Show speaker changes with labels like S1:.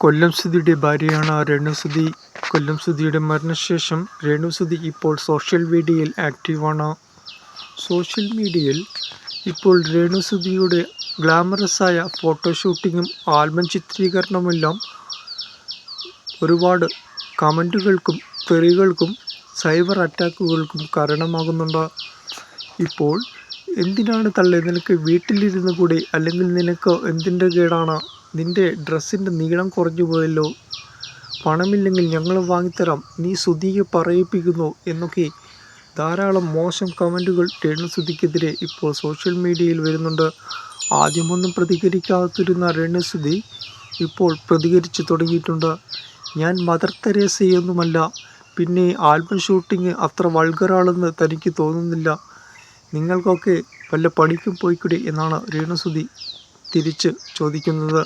S1: കൊല്ലം സുധിയുടെ ഭാര്യയാണ് രേണുസുധി. കൊല്ലം സുധിയുടെ മരണശേഷം രേണുസുധി ഇപ്പോൾ സോഷ്യൽ മീഡിയയിൽ ആക്റ്റീവാണ്. സോഷ്യൽ മീഡിയയിൽ ഇപ്പോൾ രേണുസുധിയുടെ ഗ്ലാമറസായ ഫോട്ടോഷൂട്ടിങ്ങും ആൽബം ചിത്രീകരണവുമെല്ലാം ഒരുപാട് കമൻറ്റുകൾക്കും തെറികൾക്കും സൈബർ അറ്റാക്കുകൾക്കും കാരണമാകുന്നുണ്ട്. ഇപ്പോൾ എന്തിനാണ് തള്ളേ, നിനക്ക് വീട്ടിലിരുന്ന് കൂടി? അല്ലെങ്കിൽ നിനക്ക് എന്തിൻ്റെ കേടാണ്? നിൻ്റെ ഡ്രസ്സിൻ്റെ നീളം കുറഞ്ഞു പോയല്ലോ, പണമില്ലെങ്കിൽ ഞങ്ങൾ വാങ്ങിത്തരാം, നീ സുധിയെ പറയിപ്പിക്കുന്നു എന്നൊക്കെ ധാരാളം മോശം കമൻറ്റുകൾ രേണുസുധിക്കെതിരെ ഇപ്പോൾ സോഷ്യൽ മീഡിയയിൽ വരുന്നുണ്ട്. ആദ്യമൊന്നും പ്രതികരിക്കാതിരുന്ന രേണുസുധി ഇപ്പോൾ പ്രതികരിച്ചു തുടങ്ങിയിട്ടുണ്ട്. ഞാൻ മദർ തെരേസയൊന്നുമല്ല, പിന്നെ ആൽബം ഷൂട്ടിങ് അത്ര വൾഗറാണെന്ന് തനിക്ക് തോന്നുന്നില്ല, നിങ്ങൾക്കൊക്കെ വല്ല പണിക്കും പോയിക്കൂടെ എന്നാണ് രേണുസുധി തിരിച്ച് ചോദിക്കുന്നത്.